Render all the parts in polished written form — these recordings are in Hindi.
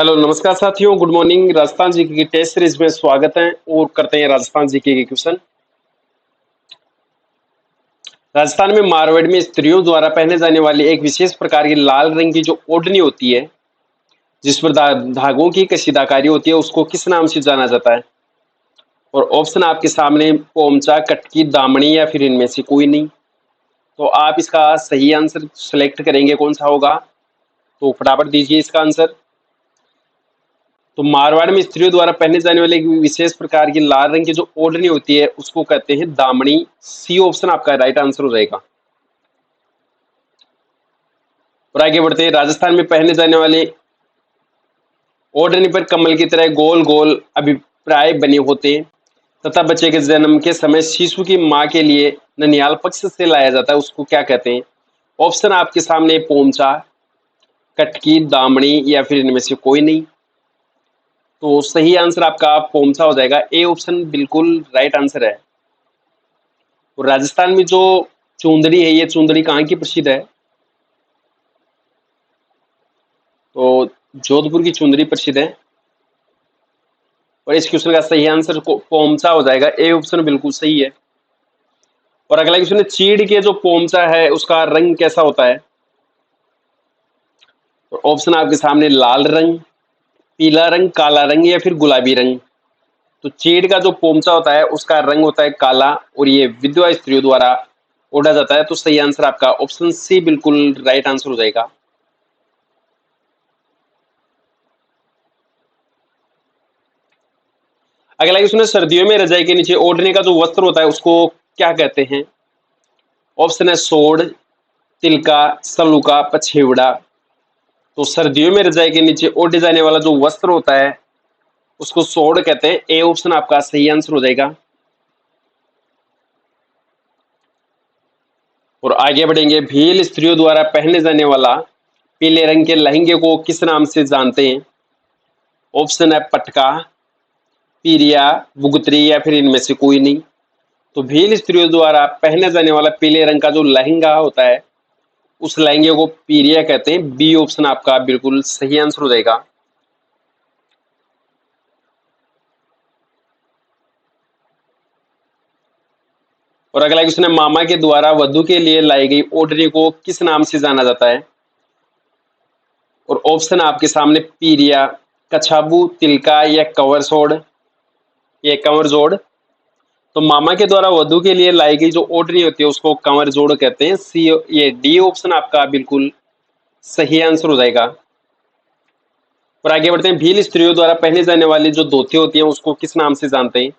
हेलो नमस्कार साथियों, गुड मॉर्निंग। राजस्थान जीके की टेस्ट सीरीज में स्वागत है और करते हैं राजस्थान जीके के क्वेश्चन। राजस्थान में मारवाड़ में स्त्रियों द्वारा पहने जाने वाली एक विशेष प्रकार की लाल रंग की जो ओढ़नी होती है, जिस पर धागों की कशीदाकारी होती है, उसको किस नाम से जाना जाता है? और ऑप्शन आपके सामने पोमचा, कटकी, दामनी या फिर इनमें से कोई नहीं। तो आप इसका सही आंसर सेलेक्ट करेंगे, कौन सा होगा? तो फटाफट दीजिए इसका आंसर। तो मारवाड़ में स्त्रियों द्वारा पहने जाने वाले एक विशेष प्रकार की लाल रंग की जो ओढ़नी होती है, उसको कहते हैं दामनी। सी ऑप्शन आपका राइट आंसर हो जाएगा। और आगे बढ़ते हैं। राजस्थान में पहने जाने वाले ओढ़नी पर कमल की तरह गोल गोल अभिप्राय बने होते हैं तथा बच्चे के जन्म के समय शिशु की माँ के लिए ननिहाल पक्ष से लाया जाता है, उसको क्या कहते हैं? ऑप्शन आपके सामने पोमचा, कटकी, दामनी या फिर इनमें से कोई नहीं। तो सही आंसर आपका पोमचा हो जाएगा। ए ऑप्शन बिल्कुल राइट आंसर है। और राजस्थान में जो चुंदड़ी है, ये चुंदड़ी कहाँ की प्रसिद्ध है? तो जोधपुर की चुंदड़ी प्रसिद्ध है। और इस क्वेश्चन का सही आंसर पोमचा हो जाएगा। ए ऑप्शन बिल्कुल सही है। और अगला क्वेश्चन है, चीड़ के जो पोमचा है उसका रंग कैसा होता है? तो ऑप्शन आपके सामने लाल रंग, पीला रंग, काला रंग या फिर गुलाबी रंग। तो चीड़ का जो पोमचा होता है उसका रंग होता है काला और ये विधवा स्त्रियों द्वारा ओढ़ा जाता है। तो सही आंसर आपका ऑप्शन सी बिल्कुल राइट आंसर हो जाएगा। अगला क्वेश्चन है, सर्दियों में रजाई के नीचे ओढ़ने का जो वस्त्र होता है उसको क्या कहते हैं? ऑप्शन है सोड़, तिलका, सलूका, पछेवड़ा। तो सर्दियों में रजाई के नीचे ओढ़े जाने वाला जो वस्त्र होता है उसको सोड़ कहते हैं। ए ऑप्शन आपका सही आंसर हो जाएगा। और आगे बढ़ेंगे। भील स्त्रियों द्वारा पहने जाने वाला पीले रंग के लहंगे को किस नाम से जानते हैं? ऑप्शन है पटका, पीरिया, बुगतरी या फिर इनमें से कोई नहीं। तो भील स्त्रियों द्वारा पहने जाने वाला पीले रंग का जो लहंगा होता है उस लहंगे को पीरिया कहते हैं। बी ऑप्शन आपका बिल्कुल सही आंसर हो जाएगा। और अगला क्वेश्चन है, मामा के द्वारा वधु के लिए लाई गई ओढ़नी को किस नाम से जाना जाता है? और ऑप्शन आपके सामने पीरिया, कछाबू, तिलका या कंवर सोड़, ये कंवर जोड़। तो मामा के द्वारा वधु के लिए लाई गई जो ओढ़नी होती है उसको कंवर जोड़ कहते हैं। सी, ये डी ऑप्शन आपका बिल्कुल सही आंसर हो जाएगा। और आगे बढ़ते हैं। भील स्त्रियों द्वारा पहने जाने वाली जो धोती होती है उसको किस नाम से जानते हैं?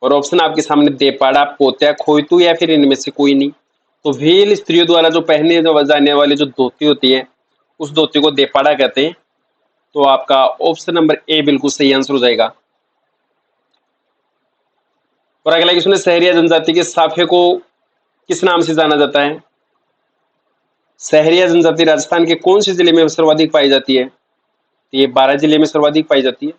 और ऑप्शन आपके सामने देपाड़ा, पोत्या, खोयतू या फिर इनमें से कोई नहीं। तो भील स्त्रियों द्वारा जो पहने जाने वाली जो धोती होती है उस धोती को देपाड़ा कहते हैं। तो आपका ऑप्शन नंबर ए बिल्कुल सही आंसर हो जाएगा। और अगला क्वेश्चन है, सहरिया जनजाति के साफे को किस नाम से जाना जाता है? सहरिया जनजाति राजस्थान के कौन से जिले में सर्वाधिक पाई जाती है? तो ये 12 जिले में सर्वाधिक पाई जाती है।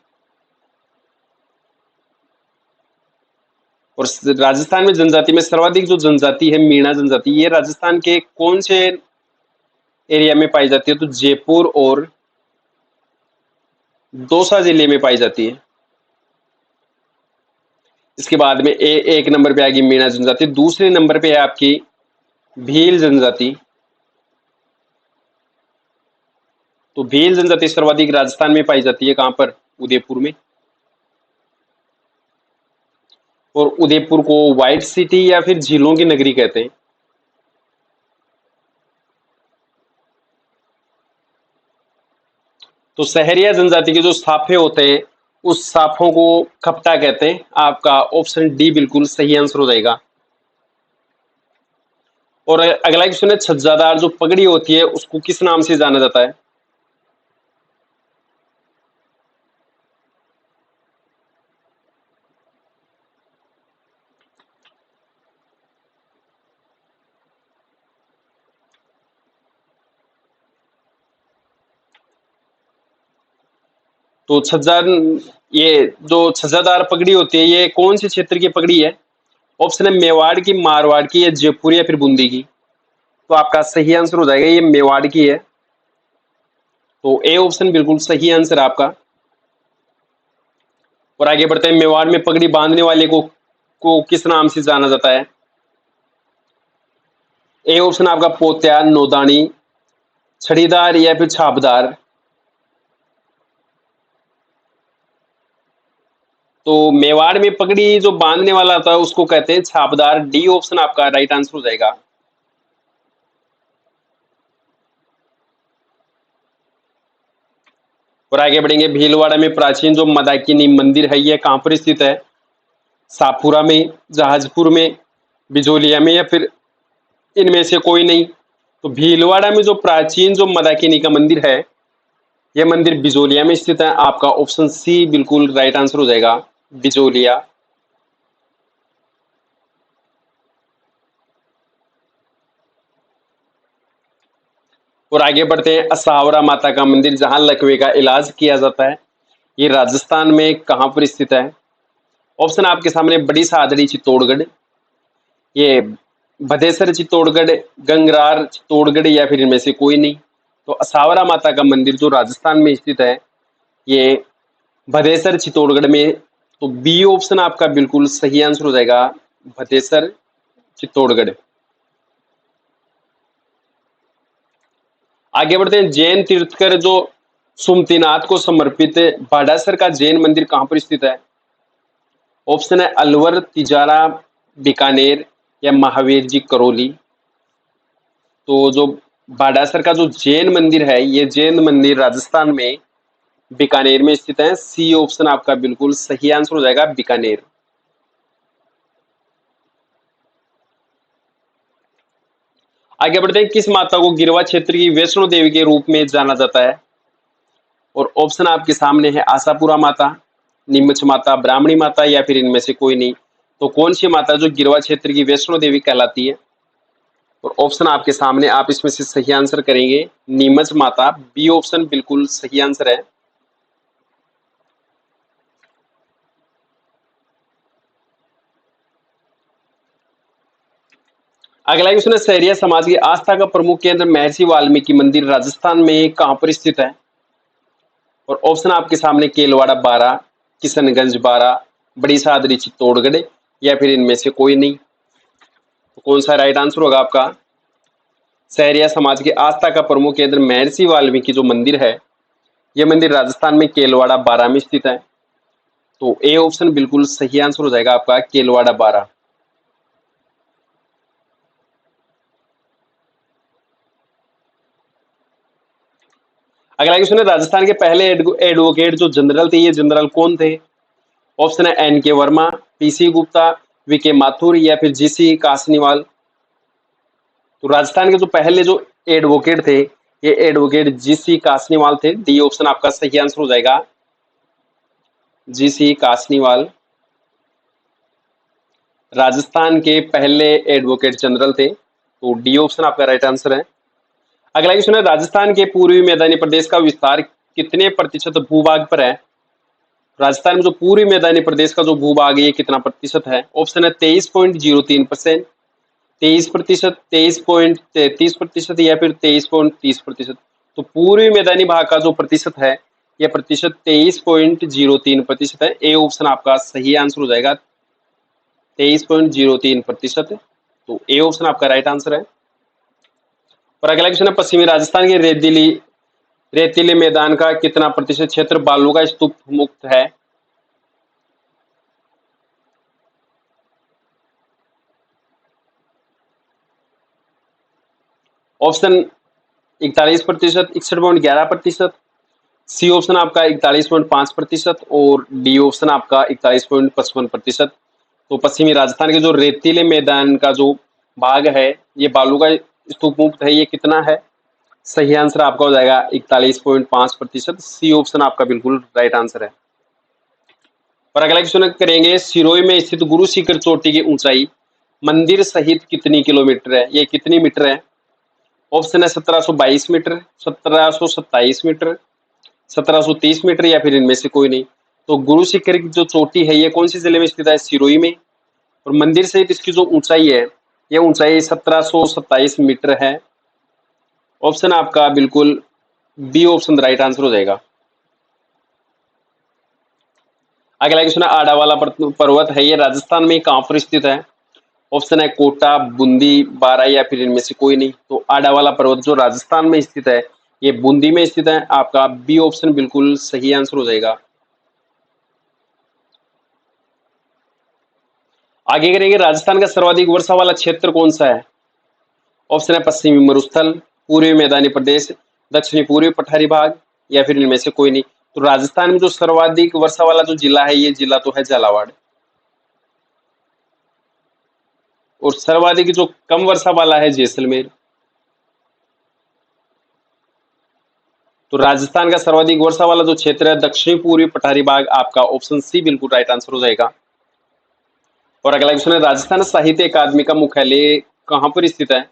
और राजस्थान में जनजाति में सर्वाधिक जो जनजाति है मीणा जनजाति, ये राजस्थान के कौन से एरिया में पाई जाती है? तो जयपुर और दौसा जिले में पाई जाती है। इसके बाद में एक नंबर पे आएगी मीणा जनजाति, दूसरे नंबर पे है आपकी भील जनजाति। तो भील जनजाति सर्वाधिक राजस्थान में पाई जाती है, कहां पर? उदयपुर में। और उदयपुर को व्हाइट सिटी या फिर झीलों की नगरी कहते हैं। तो सहरिया जनजाति के जो साफे होते हैं उस साफों को खपटा कहते हैं। आपका ऑप्शन डी बिल्कुल सही आंसर हो जाएगा। और अगला क्वेश्चन है, छज्जादार जो पगड़ी होती है उसको किस नाम से जाना जाता है? तो ये जो छज्जादार पगड़ी होती है ये कौन से क्षेत्र की पगड़ी है? ऑप्शन है मेवाड़ की, मारवाड़ की या जयपुर या फिर बूंदी की। तो आपका सही आंसर हो जाएगा ये मेवाड़ की है। तो ए ऑप्शन बिल्कुल सही आंसर है आपका। और आगे बढ़ते हैं, मेवाड़ में पगड़ी बांधने वाले को किस नाम से जाना जाता है? ए ऑप्शन आपका पोत्या, नौदानी, छड़ीदार या फिर छापदार। तो मेवाड़ में पगड़ी जो बांधने वाला होता है उसको कहते हैं छापदार। डी ऑप्शन आपका राइट आंसर हो जाएगा। और आगे बढ़ेंगे, भीलवाड़ा में प्राचीन जो मंदाकिनी मंदिर है यह कहाँ पर स्थित है? सापुरा में, जहाजपुर में, बिजोलिया में या फिर इनमें से कोई नहीं? तो भीलवाड़ा में जो प्राचीन जो मंदाकिनी का मंदिर है यह मंदिर बिजोलिया में स्थित है। आपका ऑप्शन सी बिल्कुल राइट आंसर हो जाएगा, बिजोलिया। और आगे बढ़ते हैं, असावरा माता का मंदिर जहां लकवे का इलाज किया जाता है ये राजस्थान में कहां पर स्थित है? ऑप्शन आपके सामने, बड़ी सादड़ी चित्तौड़गढ़, ये भदेसर चित्तौड़गढ़, गंगरार चित्तौड़गढ़ या फिर इनमें से कोई नहीं? तो असावरा माता का मंदिर जो राजस्थान में स्थित है ये भदेसर चित्तौड़गढ़ में। तो बी ऑप्शन आपका बिल्कुल सही आंसर हो जाएगा, भदेसर चित्तौड़गढ़। आगे बढ़ते हैं, जैन तीर्थकर जो सुमतिनाथ को समर्पित बाड़ासर का जैन मंदिर कहां पर स्थित है? ऑप्शन है अलवर, तिजारा, बीकानेर या महावीर जी करौली। तो जो बाड़ासर का जो जैन मंदिर है ये जैन मंदिर राजस्थान में बीकानेर में स्थित है। सी ऑप्शन आपका बिल्कुल सही आंसर हो जाएगा, बीकानेर। आगे बढ़ते हैं, किस माता को गिरवा क्षेत्र की वैष्णो देवी के रूप में जाना जाता है? और ऑप्शन आपके सामने है, आशापुरा माता, नीमच माता, ब्राह्मणी माता या फिर इनमें से कोई नहीं? तो कौन सी माता जो गिरवा क्षेत्र की वैष्णो देवी कहलाती है? और ऑप्शन आपके सामने, आप इसमें से सही आंसर करेंगे, नीमच माता। बी ऑप्शन बिल्कुल सही आंसर है। अगला क्वेश्चन है, सहरिया समाज की आस्था का प्रमुख केंद्र महर्षि वाल्मीकि मंदिर राजस्थान में कहां पर स्थित है? और ऑप्शन आपके सामने, केलवाड़ा 12, किशनगंज 12, बड़ी सादरी चित्तौड़गढ़ या फिर इनमें से कोई नहीं? तो कौन सा राइट आंसर होगा आपका? सहरिया समाज की आस्था का प्रमुख केंद्र महर्षि वाल्मीकि जो मंदिर है यह मंदिर राजस्थान में केलवाड़ा 12 में स्थित है। तो ए ऑप्शन बिल्कुल सही आंसर हो जाएगा आपका, केलवाड़ा 12। अगला क्वेश्चन है, राजस्थान के पहले एडवोकेट जो जनरल थे ये जनरल कौन थे? ऑप्शन है एन के वर्मा, पीसी गुप्ता, वीके माथुर या फिर जीसी कासनीवाल। तो राजस्थान के जो पहले जो एडवोकेट थे ये एडवोकेट जीसी कासनीवाल थे। डी ऑप्शन आपका सही आंसर हो जाएगा, जीसी कासनीवाल राजस्थान के पहले एडवोकेट जनरल थे। तो डी ऑप्शन आपका राइट आंसर है। अगला क्वेश्चन है, राजस्थान के पूर्वी मैदानी प्रदेश का विस्तार कितने प्रतिशत भूभाग पर है? राजस्थान में जो पूर्वी मैदानी प्रदेश का जो भूभाग है ये कितना प्रतिशत है? ऑप्शन है 23.03%, 23%, 23.33% या फिर 23.30%। तो पूर्वी मैदानी भाग का जो प्रतिशत है यह प्रतिशत 23.03% है। ए ऑप्शन आपका सही आंसर हो जाएगा, 23.03%। तो ए ऑप्शन आपका राइट आंसर है। और अगला क्वेश्चन है, पश्चिमी राजस्थान के रेतीले मैदान का कितना प्रतिशत क्षेत्र बालू का स्तूप मुक्त है? ऑप्शन 41%, 61.11%, सी ऑप्शन आपका 41.5% और डी ऑप्शन आपका 41.55%। तो पश्चिमी राजस्थान के जो रेतीले मैदान का जो भाग है ये बालू का स्तूप मुक्त है, ये कितना है? सही आंसर आपका हो जाएगा 41.5%। सी ऑप्शन आपका बिल्कुल राइट आंसर है। और अगला क्वेश्चन करेंगे, सिरोही में स्थित गुरु शिखर चोटी की ऊंचाई मंदिर सहित कितनी किलोमीटर है? ये कितनी मीटर है? ऑप्शन है 1722 मीटर, 1727 मीटर, 1730 मीटर या फिर इनमें से कोई नहीं? तो गुरु शिखर की जो चोटी है ये कौन सी जिले में स्थित है? सिरोही में। और मंदिर सहित इसकी जो ऊंचाई है ये ऊंचाई 1727 मीटर है। ऑप्शन आपका बिल्कुल बी ऑप्शन राइट आंसर हो जाएगा। अगला क्वेश्चन है, आडावाला पर्वत है ये राजस्थान में कहां पर स्थित है? ऑप्शन है कोटा, बूंदी, बारा या फिर इनमें से कोई नहीं। तो आडावाला पर्वत जो राजस्थान में स्थित है ये बूंदी में स्थित है। आपका बी ऑप्शन बिल्कुल सही आंसर हो जाएगा। आगे करेंगे, राजस्थान का सर्वाधिक वर्षा वाला क्षेत्र कौन सा है? ऑप्शन है पश्चिमी मरुस्थल, पूर्वी मैदानी प्रदेश, दक्षिणी पूर्वी पठारी भाग या फिर इनमें से कोई नहीं। तो राजस्थान में जो सर्वाधिक वर्षा वाला जो जिला है ये जिला तो है झालावाड़। और सर्वाधिक जो कम वर्षा वाला है जैसलमेर। तो राजस्थान का सर्वाधिक वर्षा वाला जो क्षेत्र है दक्षिणी पूर्वी पठारी भाग, आपका ऑप्शन सी बिल्कुल राइट आंसर हो जाएगा। और अगला क्वेश्चन है, राजस्थान साहित्य अकादमी का मुख्यालय कहां पर स्थित है?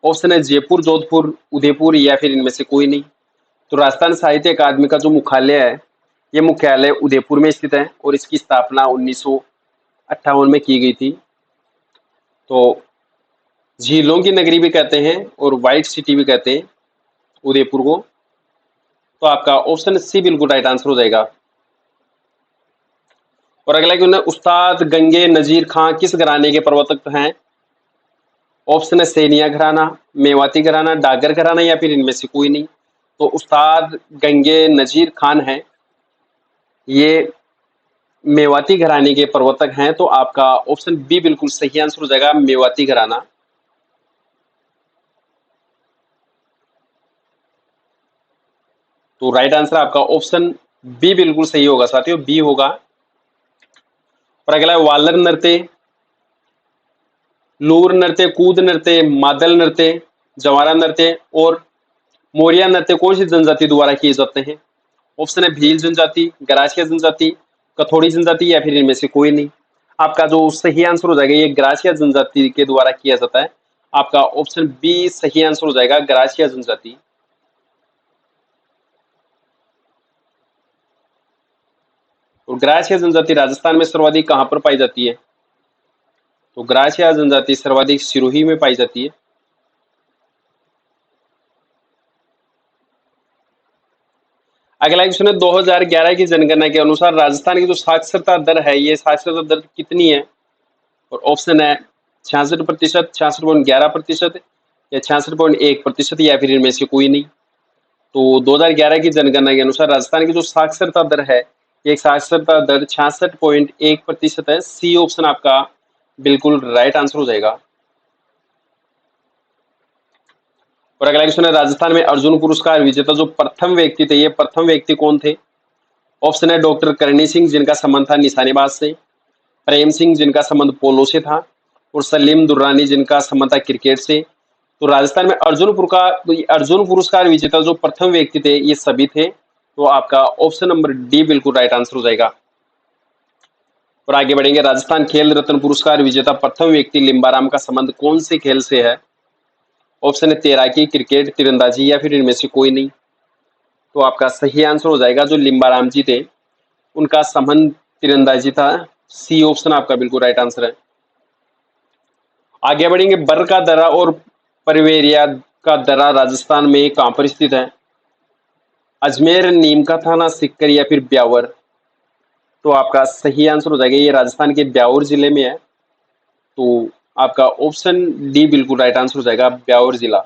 ऑप्शन है जयपुर, जोधपुर, उदयपुर या फिर इनमें से कोई नहीं। तो राजस्थान साहित्य अकादमी का जो मुख्यालय है ये मुख्यालय उदयपुर में स्थित है और इसकी स्थापना 1958 में की गई थी। तो झीलों की नगरी भी कहते हैं और व्हाइट सिटी भी कहते हैं उदयपुर को। तो आपका ऑप्शन सी बिल्कुल राइट आंसर हो जाएगा। और अगला क्वेश्चन है, उस्ताद गंगे नजीर खां किस घराने के प्रवर्तक हैं? ऑप्शन है सैनिया घराना, मेवाती घराना, डागर घराना या फिर इनमें से कोई नहीं। तो उस्ताद गंगे नजीर खान है ये मेवाती घराने के प्रवर्तक हैं। तो आपका ऑप्शन बी बिल्कुल सही आंसर हो जाएगा, मेवाती घराना। तो राइट आंसर आपका ऑप्शन बी बिल्कुल सही होगा साथियों, बी होगा। और अगला है, वालर नृत्य, लूर नृत्य, कूद नृत्य, मादल नृत्य, जवारा नृत्य और मोरिया नृत्य कौन सी जनजाति द्वारा किए जाते हैं? ऑप्शन है भील जनजाति, गरासिया जनजाति, कथोड़ी जनजाति या फिर इनमें से कोई नहीं। आपका जो सही आंसर हो जाएगा ये ग्रासिया जनजाति के द्वारा किया जाता है। आपका ऑप्शन बी सही आंसर हो जाएगा, ग्रासिया जनजाति। और ग्रासिया जनजाति राजस्थान में सर्वाधिक कहां पर पाई जाती है? तो ग्रासिया जनजाति सर्वाधिक सिरोही में पाई जाती है। अगला क्वेश्चन है, 2011 की जनगणना के अनुसार राजस्थान की जो साक्षरता दर है ये साक्षरता दर कितनी है? और ऑप्शन है 66%, 66.11% या 66.1% या फिर इनमें से कोई नहीं। तो 2011 की जनगणना के अनुसार राजस्थान की जो साक्षरता दर है ये साक्षरता दर 66.1% है। सी ऑप्शन आपका बिल्कुल राइट आंसर हो जाएगा। और अगला क्वेश्चन है, राजस्थान में अर्जुन पुरस्कार विजेता जो प्रथम व्यक्ति थे ये प्रथम व्यक्ति कौन थे? ऑप्शन है डॉक्टर करणी सिंह जिनका संबंध था निशानेबाज से, प्रेम सिंह जिनका संबंध पोलो से था और सलीम दुर्रानी जिनका संबंध था क्रिकेट से। तो राजस्थान में अर्जुन पुरस्कार विजेता जो प्रथम व्यक्ति थे ये सभी थे। तो आपका ऑप्शन नंबर डी बिल्कुल राइट आंसर हो जाएगा। और आगे बढ़ेंगे, राजस्थान खेल रत्न पुरस्कार विजेता प्रथम व्यक्ति लिम्बाराम का संबंध कौन से खेल से है? ऑप्शन है तैराकी, क्रिकेट, तीरंदाजी या फिर इनमें से कोई नहीं। तो आपका सही आंसर हो जाएगा जो लिम्बाराम जी थे उनका संबंध तीरंदाजी था। सी ऑप्शन आपका बिल्कुल राइट आंसर है। आगे बढ़ेंगे, बर का दर्रा और परवेरिया का दर्रा राजस्थान में कहां पर स्थित है? अजमेर, नीम का थाना, सिक्कर या फिर ब्यावर। तो आपका सही आंसर हो जाएगा ये राजस्थान के ब्यावर जिले में है। तो आपका ऑप्शन डी बिल्कुल राइट आंसर हो जाएगा, ब्यावर जिला।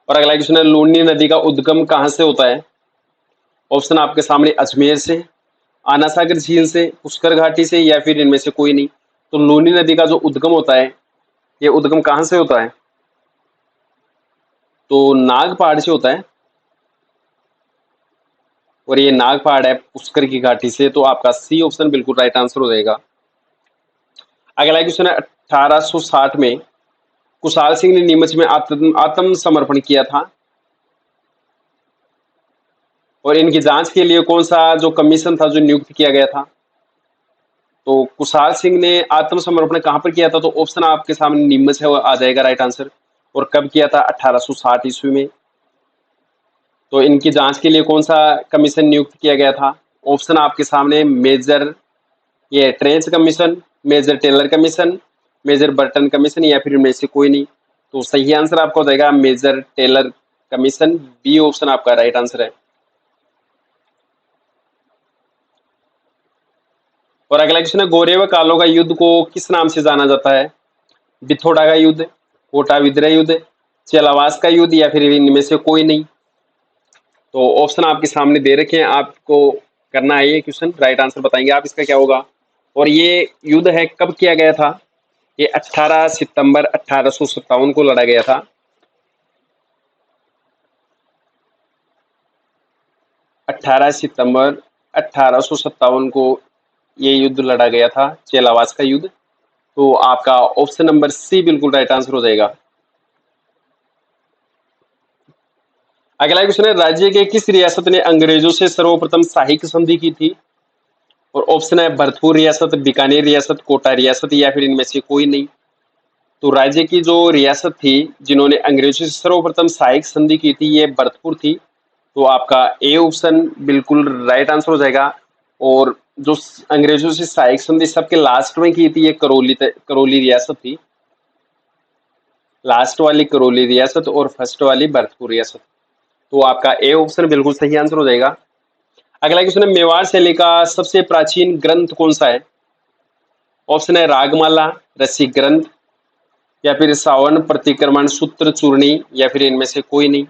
और अगला क्वेश्चन है, लूनी नदी का उद्गम कहां से होता है? ऑप्शन आपके सामने अजमेर से, आना सागर झील से, पुष्कर घाटी से या फिर इनमें से कोई नहीं। तो लूनी नदी का जो उद्गम होता है ये उद्गम कहां से होता है? तो नाग पहाड़ से होता है और ये नाग पहाड़ है पुष्कर की घाटी से। तो आपका सी ऑप्शन बिल्कुल राइट आंसर हो जाएगा। अगला क्वेश्चन है, 1860 में कुशाल सिंह ने नीमच में आत्मसमर्पण किया था और इनकी जांच के लिए कौन सा जो कमीशन था जो नियुक्त किया गया था? तो कुशाल सिंह ने आत्मसमर्पण कहां पर किया था? तो ऑप्शन आपके सामने नीमच है, वो आ जाएगा राइट आंसर। और कब किया था? 1860 ईस्वी में। तो इनकी जांच के लिए कौन सा कमीशन नियुक्त किया गया था? ऑप्शन आपके सामने मेजर ये Trench commission, major Taylor commission, major Burton commission या फिर इनमें से कोई नहीं। तो सही आंसर आपका हो जाएगा major Taylor commission. B option आपका राइट आंसर है। और अगला क्वेश्चन है, गोरे व कालों का युद्ध को किस नाम से जाना जाता है? बिथोड़ा का युद्ध, कोटा विद्रोह युद्ध, चेलावास का युद्ध, या फिर इनमें से कोई नहीं? तो ऑप्शन आपके सामने दे रखे हैं, आपको करना है ये क्वेश्चन, राइट आंसर बताएंगे आप इसका क्या होगा। और ये युद्ध है कब किया गया था? ये 18 सितंबर 1857 को लड़ा गया था। 18 सितंबर 1857 को ये युद्ध लड़ा गया था, चेलावास का युद्ध। तो आपका ऑप्शन नंबर सी बिल्कुल राइट आंसर हो जाएगा। अगला क्वेश्चन है, राज्य के किस रियासत ने अंग्रेजों से सर्वप्रथम सहायक संधि की थी? और ऑप्शन है भरतपुर रियासत, बीकानेर रियासत, कोटा रियासत, या फिर इनमें से कोई नहीं? तो राज्य की जो रियासत थी जिन्होंने अंग्रेजों से सर्वप्रथम सहायक संधि की थी, ये भरतपुर थी। तो आपका ए ऑप्शन बिल्कुल राइट आंसर हो जाएगा। और जो अंग्रेजों से सहायक संधि सबके लास्ट में की थी, ये करौली रियासत थी। लास्ट वाली करौली रियासत और फर्स्ट वाली भरतपुर रियासत। तो आपका ए ऑप्शन बिल्कुल सही आंसर हो जाएगा। अगला क्वेश्चन है, मेवाड़ शैली का सबसे प्राचीन ग्रंथ कौन सा है? ऑप्शन है रागमाला, रसिक ग्रंथ, या फिर सावन प्रतिक्रमण सूत्र चूर्णी, या फिर इनमें से कोई नहीं?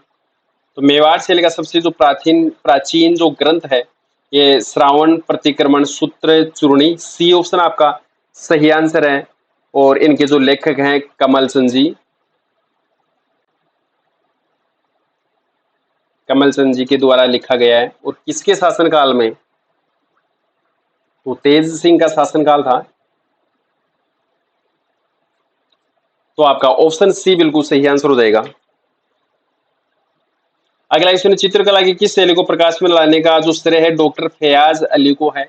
तो मेवाड़ शैली का सबसे जो प्राचीन प्राचीन जो ग्रंथ है, ये श्रावण प्रतिक्रमण सूत्र चूर्णी। सी ऑप्शन आपका सही आंसर है। और इनके जो लेखक हैं कमल चंद जी, कमल चंद जी के द्वारा लिखा गया है। और किसके शासनकाल में? तो तेज सिंह का शासनकाल था। तो आपका ऑप्शन सी बिल्कुल सही आंसर हो जाएगा। अगला क्वेश्चन, चित्रकला की किस शैली को प्रकाश में लाने का जो श्रेय है डॉक्टर फयाज अली को है?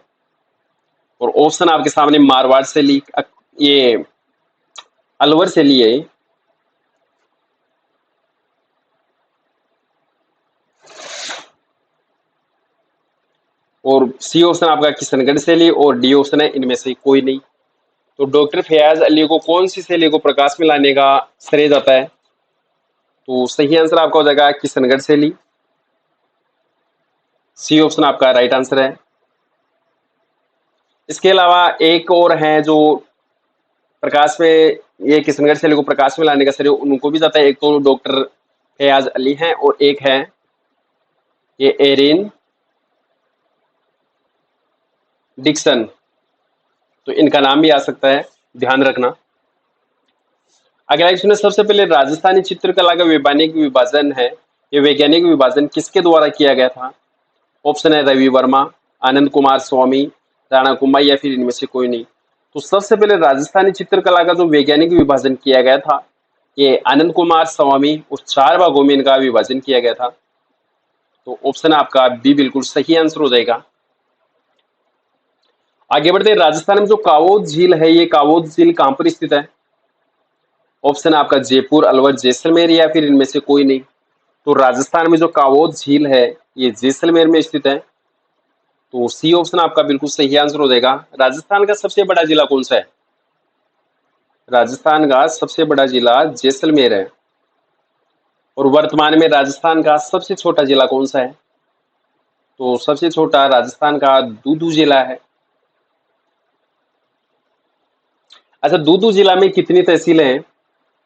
और ऑप्शन आपके सामने मारवाड़ शैली, ये अलवर शैली है, और सी ऑप्शन आपका किशनगढ़ शैली, और डी ऑप्शन है इनमें से कोई नहीं। तो डॉक्टर फयाज अली को कौन सी शैली को प्रकाश में लाने का श्रेय जाता है? तो सही आंसर आपका हो जाएगा किशनगढ़ शैली। सी ऑप्शन आपका राइट आंसर है। इसके अलावा एक और है जो प्रकाश में, ये किशनगढ़ शैली को प्रकाश में लाने का श्रेय उनको भी जाता है। एक तो डॉक्टर फयाज अली हैं, और एक है ये एरिन डिक्सन। तो इनका नाम भी आ सकता है, ध्यान रखना। अगला क्वेश्चन है, सबसे पहले राजस्थानी चित्रकला का वैज्ञानिक विभाजन है, ये वैज्ञानिक विभाजन किसके द्वारा किया गया था? ऑप्शन है रवि वर्मा, आनंद कुमार स्वामी, राणा कुंभाई, या फिर इनमें से कोई नहीं? तो सबसे पहले राजस्थानी चित्रकला का जो वैज्ञानिक विभाजन किया गया था, ये आनंद कुमार स्वामी, और 4 भागों में इनका विभाजन किया गया था। तो ऑप्शन आपका बी बिल्कुल सही आंसर हो जाएगा। आगे बढ़ते हैं, राजस्थान में जो कावोद झील है, ये कावोद झील कहां पर स्थित है? ऑप्शन आपका जयपुर, अलवर, जैसलमेर, या फिर इनमें से कोई नहीं? तो राजस्थान में जो कावोद झील है, ये जैसलमेर में स्थित है। तो सी ऑप्शन आपका बिल्कुल सही आंसर हो जाएगा। राजस्थान का सबसे बड़ा जिला कौन सा है? राजस्थान का सबसे बड़ा जिला जैसलमेर है। और वर्तमान में राजस्थान का सबसे छोटा जिला कौन सा है? तो सबसे छोटा राजस्थान का दूदू जिला है। अच्छा, दूदू जिला में कितनी तहसीलें हैं?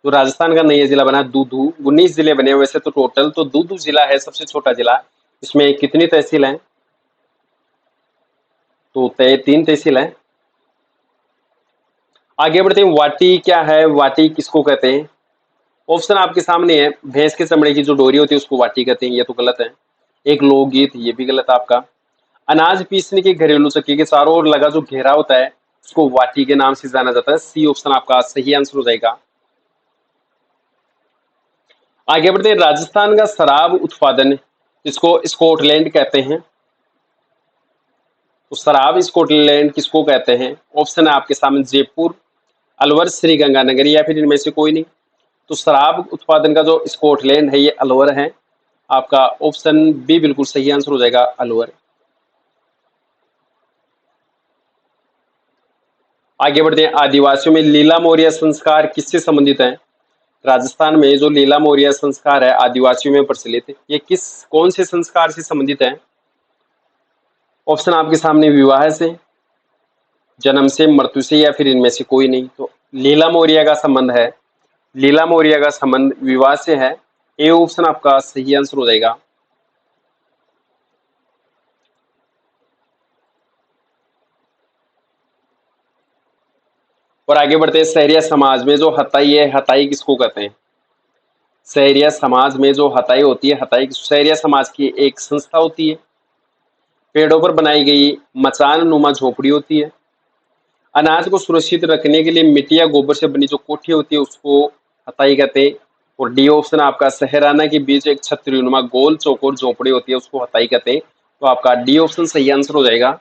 तो राजस्थान का नया जिला बना दूदू, 19 जिले बने हुए वैसे तो टोटल, तो दूदू जिला है सबसे छोटा जिला। इसमें कितनी तहसील हैं? तो 3 तहसील हैं। आगे बढ़ते हैं, वाटी क्या है, वाटी किसको कहते हैं? ऑप्शन आपके सामने है, भैंस के चमड़े की जो डोरी होती है उसको वाटी कहते हैं, ये तो गलत है। एक लोकगीत, ये भी गलत आपका। अनाज पीसने की घरेलू चक्की के चारों ओर लगा जो घेरा होता है उसको वाटी के नाम से जाना जाता है। सी ऑप्शन आपका सही आंसर हो जाएगा। आगे बढ़ते हैं, राजस्थान का शराब उत्पादन इसको स्कॉटलैंड कहते हैं। तो शराब स्कॉटलैंड किसको कहते हैं? ऑप्शन है आपके सामने जयपुर, अलवर, श्री गंगानगर, या फिर इनमें से कोई नहीं? तो शराब उत्पादन का जो स्कॉटलैंड है, ये अलवर है। आपका ऑप्शन बी बिल्कुल सही आंसर हो जाएगा, अलवर। आगे बढ़ते हैं, आदिवासियों में लीला मौर्य संस्कार किससे संबंधित है? राजस्थान में जो लीला मोरिया संस्कार है आदिवासियों में प्रचलित, ये कौन से संस्कार से संबंधित है? ऑप्शन आपके सामने विवाह से, जन्म से, मृत्यु से, या फिर इनमें से कोई नहीं। तो लीला मोरिया का संबंध है, लीला मोरिया का संबंध विवाह से है। ए ऑप्शन आपका सही आंसर हो जाएगा। और आगे बढ़ते हैं, सहरिया समाज में जो हताई है, हताई किसको कहते हैं? सहरिया समाज में जो हताई होती है, हताई सहरिया समाज की एक संस्था होती है। पेड़ों पर बनाई गई मचान नुमा झोपड़ी होती है। अनाज को सुरक्षित रखने के लिए मिट्टी या गोबर से बनी जो कोठी होती है उसको हताई कहते हैं। और डी ऑप्शन आपका सहराना के बीच एक छतरीनुमा गोल चौकोर झोपड़ी होती है उसको हताई कहते हैं। तो आपका डी ऑप्शन सही आंसर हो जाएगा।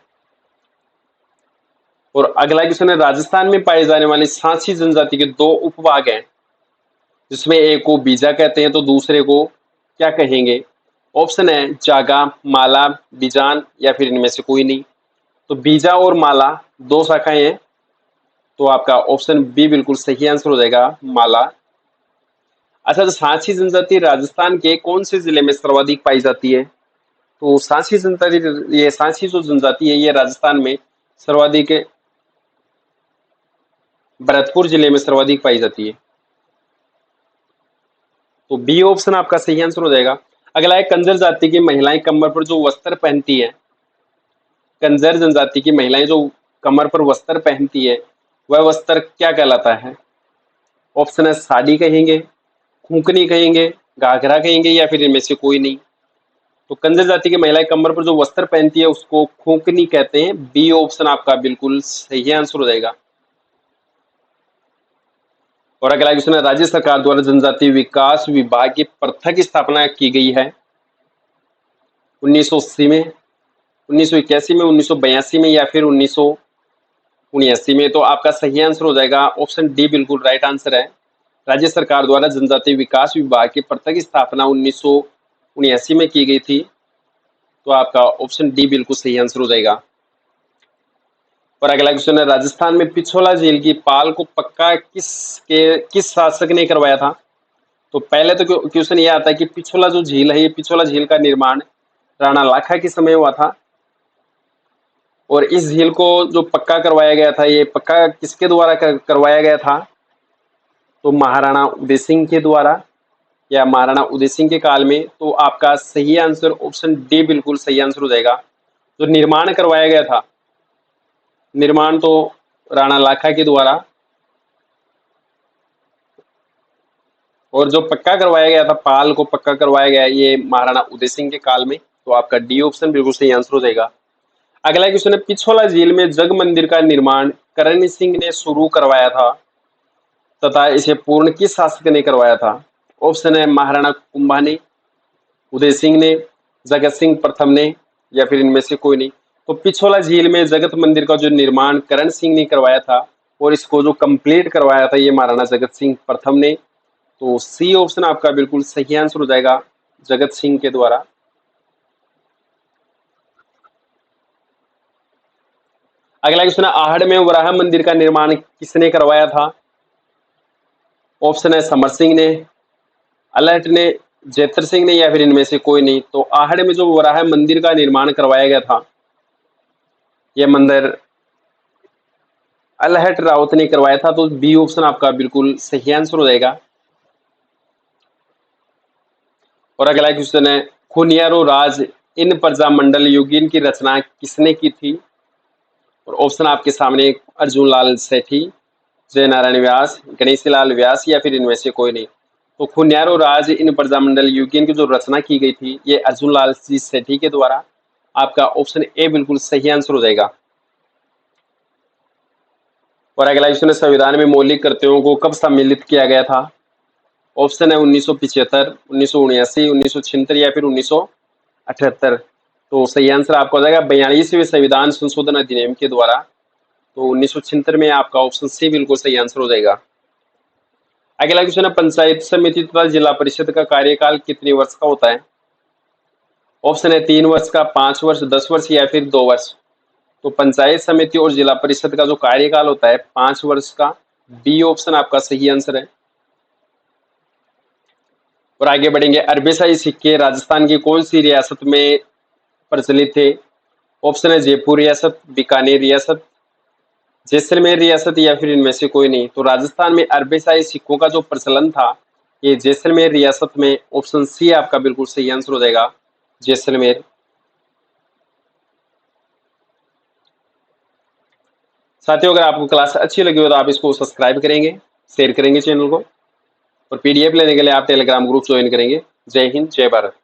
और अगला क्वेश्चन है, राजस्थान में पाए जाने वाली सांची जनजाति के दो उपभाग हैं, जिसमें एक को बीजा कहते हैं तो दूसरे को क्या कहेंगे? ऑप्शन है जागा, माला, बीजान, या फिर इनमें से कोई नहीं। तो बीजा और माला दो शाखाएं हैं, तो आपका ऑप्शन बी बिल्कुल सही आंसर हो जाएगा, माला। अच्छा, तो सांची जनजाति राजस्थान के कौन से जिले में सर्वाधिक पाई जाती है? तो सांची जनजाति, ये सांची जो जनजाति है ये राजस्थान में सर्वाधिक भरतपुर जिले में सर्वाधिक पाई जाती है। तो बी ऑप्शन आपका सही आंसर हो जाएगा। अगला है, कंजर जाति की महिलाएं कमर पर जो वस्त्र पहनती है, कंजर जनजाति की महिलाएं जो कमर पर वस्त्र पहनती है वह वस्त्र क्या कहलाता है? ऑप्शन है साड़ी कहेंगे, खूंकनी कहेंगे, घाघरा कहेंगे, या फिर इनमें से कोई नहीं। तो कंजर जाति की महिलाएं कमर पर जो वस्त्र पहनती है उसको खूंकनी कहते हैं। बी ऑप्शन आपका बिल्कुल सही आंसर हो जाएगा। और अगला क्वेश्चन है, राज्य सरकार द्वारा जनजातीय विकास विभाग की प्रथा की स्थापना की गई है 1980 में, 1981 में, 1982 में, या फिर 1979 में? तो आपका सही आंसर हो जाएगा ऑप्शन डी बिल्कुल राइट आंसर है। राज्य सरकार द्वारा जनजातीय विकास विभाग की प्रथा की स्थापना 1979 में की गई थी। तो आपका ऑप्शन डी बिल्कुल सही आंसर हो जाएगा। और अगला क्वेश्चन है, राजस्थान में पिछोला झील की पाल को पक्का किस शासक ने करवाया था? तो पहले तो क्वेश्चन ये आता है कि पिछोला जो झील है, ये पिछोला झील का निर्माण राणा लाखा के समय हुआ था। और इस झील को जो पक्का करवाया गया था, ये पक्का किसके द्वारा करवाया गया था? तो महाराणा उदय सिंह के द्वारा, या महाराणा उदय सिंह के काल में। तो आपका सही आंसर ऑप्शन डी बिल्कुल सही आंसर हो जाएगा। जो निर्माण करवाया गया था, निर्माण तो राणा लाखा के द्वारा, और जो पक्का करवाया गया था, पाल को पक्का करवाया गया, ये महाराणा उदय सिंह के काल में। तो आपका डी ऑप्शन बिल्कुल सही आंसर हो जाएगा। अगला क्वेश्चन है, पिछोला झील में जग मंदिर का निर्माण करण सिंह ने शुरू करवाया था तथा इसे पूर्ण किस शासक ने करवाया था? ऑप्शन है महाराणा कुंभा ने, उदय सिंह ने, जगत सिंह प्रथम ने, या फिर इनमें से कोई नहीं। तो पिछोला झील में जगत मंदिर का जो निर्माण करण सिंह ने करवाया था, और इसको जो कंप्लीट करवाया था ये महाराणा जगत सिंह प्रथम ने। तो सी ऑप्शन आपका बिल्कुल सही आंसर हो जाएगा, जगत सिंह के द्वारा। अगला क्वेश्चन है, आहड़ में वराह मंदिर का निर्माण किसने करवाया था? ऑप्शन है समर सिंह ने, अल्हट ने, जेतर सिंह ने, या फिर इनमें से कोई नहीं। तो आहड़ में जो वराह मंदिर का निर्माण करवाया गया था, यह मंदिर अल्हट रावत ने करवाया था। तो बी ऑप्शन आपका बिल्कुल सही आंसर हो जाएगा। और अगला क्वेश्चन है, खुनियारो राज इन प्रजामंडल युगीन की रचना किसने की थी? और ऑप्शन आपके सामने, अर्जुन लाल सेठी, जय नारायण व्यास, गणेश लाल व्यास, या फिर इनमें से कोई नहीं। तो खुनियारो राज इन प्रजामंडल युगीन की जो रचना की गई थी ये अर्जुन लाल जी सेठी के द्वारा। आपका ऑप्शन ए बिल्कुल सही आंसर हो जाएगा। और अगला क्वेश्चन है, संविधान में मौलिक कर्तव्यों को कब सम्मिलित किया गया था? ऑप्शन है 1975, 1979, 1976, या फिर 1978। तो सही आंसर आपका हो जाएगा 42वें संविधान संशोधन अधिनियम के द्वारा। तो 1976 में आपका ऑप्शन सी बिल्कुल सही आंसर हो जाएगा। अगला क्वेश्चन है, पंचायत समिति तथा जिला परिषद का कार्यकाल कितने वर्ष का होता है? ऑप्शन है 3 वर्ष का, 5 वर्ष, 10 वर्ष, या फिर 2 वर्ष। तो पंचायत समिति और जिला परिषद का जो कार्यकाल होता है 5 वर्ष का। बी ऑप्शन आपका सही आंसर है। और आगे बढ़ेंगे, अरबेशाही सिक्के राजस्थान की कौन सी रियासत में प्रचलित थे? ऑप्शन है जयपुर रियासत, बीकानेर रियासत, जैसलमेर रियासत या फिर इनमें से कोई नहीं। तो राजस्थान में अरबेशाही सिक्कों का जो प्रचलन था ये जैसलमेर रियासत में, ऑप्शन सी आपका बिल्कुल सही आंसर हो जाएगा, जैसलमेर। साथियों अगर आपको क्लास अच्छी लगी हो तो आप इसको सब्सक्राइब करेंगे, शेयर करेंगे चैनल को, और पीडीएफ लेने के लिए आप टेलीग्राम ग्रुप ज्वाइन करेंगे। जय हिंद, जय भारत।